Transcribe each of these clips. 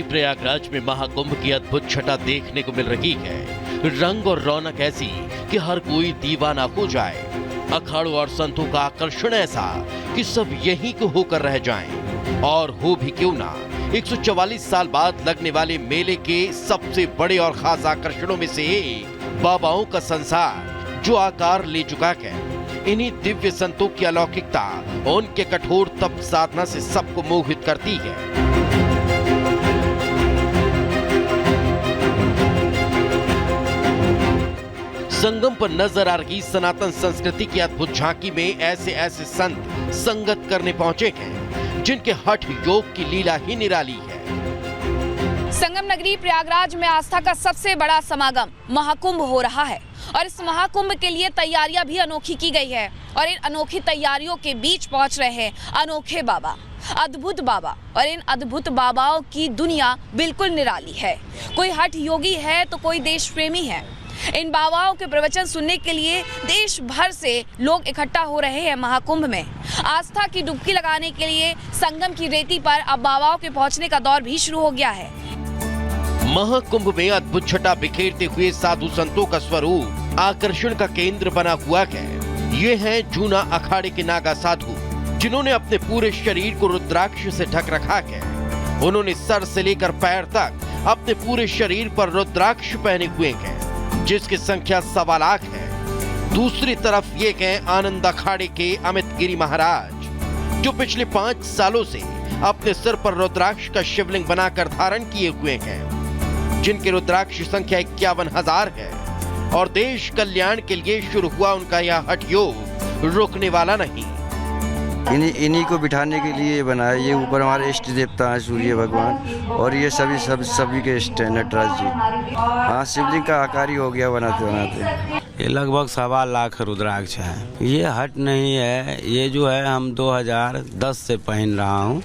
प्रयागराज में महाकुंभ की अद्भुत छटा देखने को मिल रही है। रंग और रौनक ऐसी कि हर कोई दीवाना हो जाए। अखाड़ों और संतों का आकर्षण ऐसा कि सब यहीं को होकर रह जाएं। और हो भी क्यों ना, 144 साल बाद लगने वाले मेले के सबसे बड़े और खास आकर्षणों में से एक बाबाओं का संसार जो आकार ले चुका है। इन्हीं दिव्य संतों की अलौकिकता उनके कठोर तप साधना से सबको मोहित करती है। संगम पर नजर आ रही सनातन संस्कृति की अद्भुत झांकी में ऐसे ऐसे संत संगत करने पहुंचे हैं जिनके हठ योग की लीला ही निराली है। संगम नगरी प्रयागराज में आस्था का सबसे बड़ा समागम महाकुंभ हो रहा है और इस महाकुंभ के लिए तैयारियां भी अनोखी की गई है। और इन अनोखी तैयारियों के बीच पहुंच रहे हैं अनोखे बाबा, अद्भुत बाबा। और इन अद्भुत बाबाओं की दुनिया बिल्कुल निराली है। कोई हठ योगी है तो कोई देश प्रेमी है। इन बाबाओं के प्रवचन सुनने के लिए देश भर से लोग इकट्ठा हो रहे हैं महाकुंभ में। आस्था की डुबकी लगाने के लिए संगम की रेती पर अब बाबाओं के पहुंचने का दौर भी शुरू हो गया है। महाकुंभ में अद्भुत छटा बिखेरते हुए साधु संतों का स्वरूप आकर्षण का केंद्र बना हुआ है। ये हैं जूना अखाड़े के नागा साधु, जिन्होंने अपने पूरे शरीर को रुद्राक्ष से ढक रखा है। उन्होंने सर से लेकर पैर तक अपने पूरे शरीर पर रुद्राक्ष पहने हुए हैं, जिसकी संख्या 1.25 लाख है। दूसरी तरफ ये हैं आनंद अखाड़े के अमित गिरी महाराज, जो पिछले 5 सालों से अपने सिर पर रुद्राक्ष का शिवलिंग बनाकर धारण किए हुए हैं, जिनके रुद्राक्ष संख्या 51,000 है। और देश कल्याण के लिए शुरू हुआ उनका यह हठ योग रुकने वाला नहीं। इन्हीं को बिठाने के लिए बनाया। ये ऊपर हमारे इष्ट देवता हैं सूर्य भगवान, और ये सभी के इष्ट हैं नटराज जी। हाँ, शिवलिंग का आकार ही हो गया बनाते बनाते। ये लगभग 1.25 लाख रुद्राक्ष है। ये हट नहीं है, ये जो है हम 2010 से पहन रहा हूँ,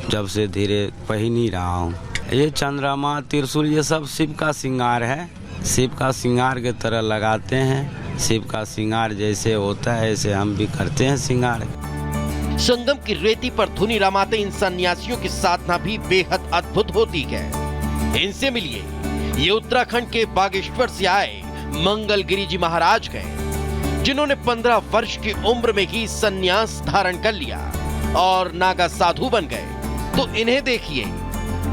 जब से धीरे पहन ही रहा हूँ। ये चंद्रमा, त्रिशूल, ये सब शिव का श्रृंगार है। शिव का श्रृंगार के तरह लगाते हैं। शिव का श्रृंगार जैसे होता है ऐसे हम भी करते हैं श्रृंगार। संगम की रेती पर धुनी रमाते इन सन्यासियों की साधना भी बेहद अद्भुत होती है। इनसे मिलिए, ये उत्तराखंड के बागेश्वर से आए मंगलगिरी जी महाराज हैं, जिन्होंने 15 वर्ष की उम्र में ही सन्यास धारण कर लिया और नागा साधु बन गए। तो इन्हें देखिए,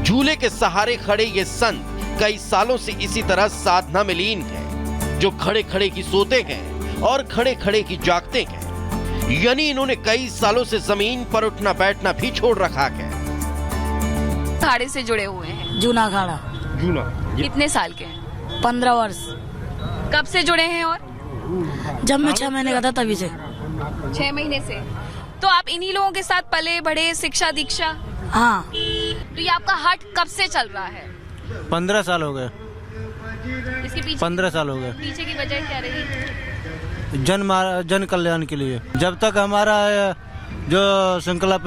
झूले के सहारे खड़े ये संत कई सालों से इसी तरह साधना में लीन हैं, जो खड़े खड़े की सोते हैं और खड़े खड़े की जागते हैं। यानी इन्होंने कई सालों से जमीन पर उठना बैठना भी छोड़ रखा है। अखाड़े से जुड़े हुए हैं। जूना अखाड़ा। जूना कितने साल के? 15 वर्ष। कब से जुड़े हैं? और जब मैं 6 महीने का था तभी से। 6 महीने से। तो आप इन्हीं लोगों के साथ पले बढ़े, शिक्षा दीक्षा? हाँ। तो ये आपका हट कब से चल रहा है? 15 साल हो गए। इसके पीछे 15 साल हो गए। पीछे की वजह क्या रही? जन कल्याण के लिए। जब तक हमारा जो संकल्प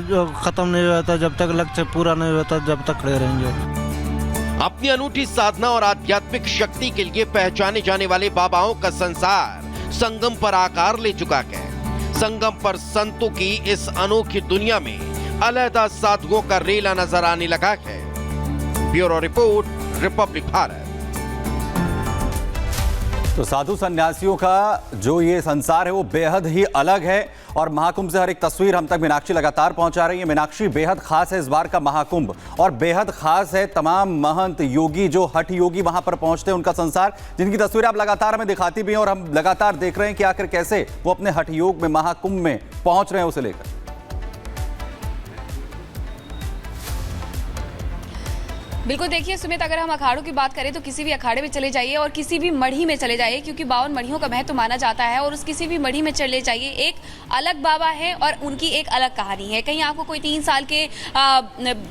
जो खत्म नहीं होता, जब तक लक्ष्य पूरा नहीं होता, जब तक खड़े रहेंगे। अपनी अनूठी साधना और आध्यात्मिक शक्ति के लिए पहचाने जाने वाले बाबाओं का संसार संगम पर आकार ले चुका है। संगम पर संतों की इस अनोखी दुनिया में अलहदा साधुओं का रेला नजर आने लगा है। Bureau report, Republic Bharat. तो साधु सन्यासियों का जो ये संसार है वो बेहद ही अलग है। और महाकुंभ से हर एक तस्वीर हम तक मीनाक्षी लगातार पहुंचा रही है। मीनाक्षी, बेहद खास है इस बार का महाकुंभ, और बेहद खास है तमाम महंत योगी जो हठ योगी वहां पर पहुंचते हैं, उनका संसार, जिनकी तस्वीरें आप लगातार हमें दिखाती भी हैं। और हम लगातार देख रहे हैं कि आखिर कैसे वो अपने हठ योग में महाकुंभ में पहुंच रहे हैं उसे लेकर। बिल्कुल, देखिए सुमित, अगर हम अखाड़ों की बात करें तो किसी भी अखाड़े में चले जाइए और किसी भी मढ़ी में चले जाइए, क्योंकि 52 मढ़ियों का महत्व माना जाता है। और उस किसी भी मढ़ी में चले जाइए, एक अलग बाबा है और उनकी एक अलग कहानी है। कहीं आपको कोई 3 साल के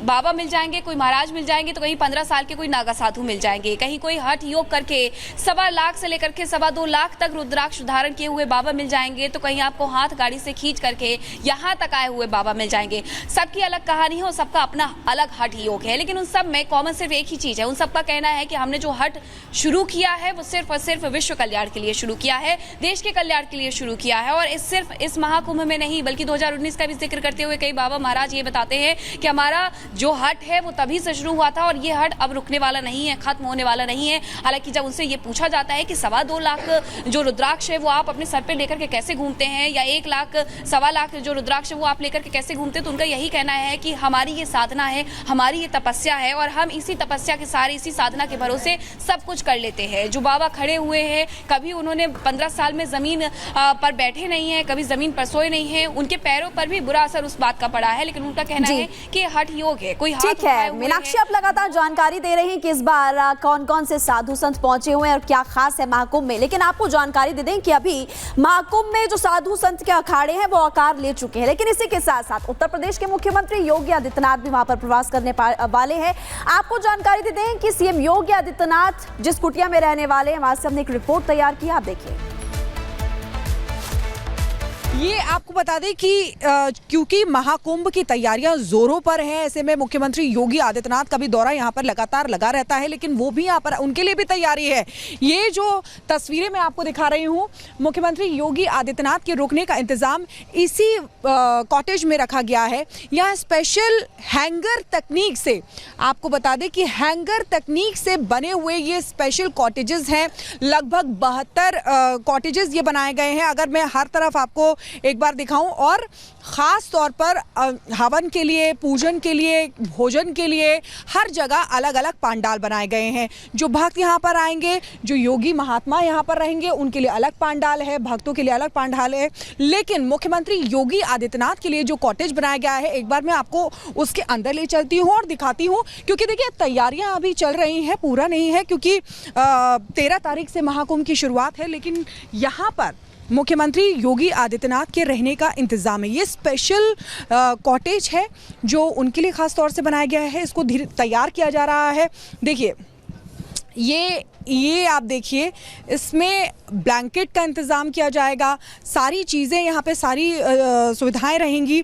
बाबा मिल जाएंगे, कोई महाराज मिल जाएंगे, तो कहीं 15 साल के कोई नागा साधु मिल जाएंगे। कहीं कोई हठ योग करके 1.25 लाख से लेकर के 2.25 लाख तक रुद्राक्ष धारण किए हुए बाबा मिल जाएंगे, तो कहीं आपको हाथ गाड़ी से खींच करके यहाँ तक आए हुए बाबा मिल जाएंगे। सबकी अलग कहानी है और सबका अपना अलग हठ योग है, लेकिन उन सब में कॉमन कॉमन सिर्फ एक ही चीज़ है। उन सबका कहना है कि हमने जो हट शुरू किया है वो सिर्फ और सिर्फ विश्व कल्याण के लिए शुरू किया है, देश के कल्याण के लिए शुरू किया है। और सिर्फ इस महाकुंभ में नहीं बल्कि 2019 का भी जिक्र करते हुए कई बाबा महाराज ये बताते हैं कि हमारा जो हट है वो तभी से शुरू हुआ था और ये हट अब रुकने वाला नहीं है, खत्म होने वाला नहीं है। हालांकि जब उनसे ये पूछा जाता है कि 2.25 लाख जो रुद्राक्ष है वो आप अपने सर पे लेकर के कैसे घूमते हैं, या 1 लाख 1.25 लाख जो रुद्राक्ष है वो आप लेकर के कैसे घूमते हैं, तो उनका यही कहना है कि हमारी ये साधना है, हमारी ये तपस्या है और हम इसी तपस्या के सारे इसी साधना के भरोसे सब कुछ कर लेते हैं। जो बाबा खड़े हुए हैं, कभी उन्होंने 15 साल में जमीन पर बैठे नहीं है, कभी जमीन पर सोए नहीं है, उनके पैरों पर भी बुरा असर उस बात का पड़ा है, लेकिन उनका कहना है कि हठ योग है। कोई ठीक है मीनाक्षी, आप लगातार जानकारी दे रही हैं कि इस बार कौन कौन से साधु संत पहुंचे हुए हैं और क्या खास है महाकुंभ में, लेकिन आपको जानकारी दे दें कि अभी महाकुंभ में जो साधु संत के अखाड़े हैं वो आकार ले चुके हैं। लेकिन इसी के साथ साथ उत्तर प्रदेश के मुख्यमंत्री योगी आदित्यनाथ भी वहां पर प्रवास करने वाले हैं। आपको जानकारी दे दें कि सीएम योगी आदित्यनाथ जिस कुटिया में रहने वाले हैं वहां से हमने एक रिपोर्ट तैयार की, आप देखिए। ये आपको बता दें कि क्योंकि महाकुंभ की तैयारियां जोरों पर हैं, ऐसे में मुख्यमंत्री योगी आदित्यनाथ का भी दौरा यहां पर लगातार लगा रहता है, लेकिन वो भी यहां पर उनके लिए भी तैयारी है। ये जो तस्वीरें मैं आपको दिखा रही हूं, मुख्यमंत्री योगी आदित्यनाथ के रुकने का इंतजाम इसी कॉटेज में रखा गया है। यहाँ स्पेशल हैंगर तकनीक से, आपको बता दें कि हैंगर तकनीक से बने हुए ये स्पेशल कॉटेजेस हैं। लगभग 72 कॉटेजेस ये बनाए गए हैं। अगर मैं हर तरफ आपको एक बार दिखाऊं, और ख़ास तौर पर हवन के लिए, पूजन के लिए, भोजन के लिए हर जगह अलग अलग पांडाल बनाए गए हैं। जो भक्त यहाँ पर आएंगे, जो योगी महात्मा यहाँ पर रहेंगे, उनके लिए अलग पांडाल है, भक्तों के लिए अलग पांडाल है। लेकिन मुख्यमंत्री योगी आदित्यनाथ के लिए जो कॉटेज बनाया गया है, एक बार मैं आपको उसके अंदर ले चलती हूँ और दिखाती हूँ, क्योंकि देखिए तैयारियाँ अभी चल रही हैं, पूरा नहीं है, क्योंकि 13 तारीख से महाकुंभ की शुरुआत है। लेकिन यहाँ पर मुख्यमंत्री योगी आदित्यनाथ के रहने का इंतज़ाम है। ये स्पेशल कॉटेज है जो उनके लिए ख़ास तौर से बनाया गया है। इसको धीरे तैयार किया जा रहा है। देखिए ये आप देखिए, इसमें ब्लैंकेट का इंतज़ाम किया जाएगा, सारी चीज़ें यहाँ पे सारी सुविधाएं रहेंगी।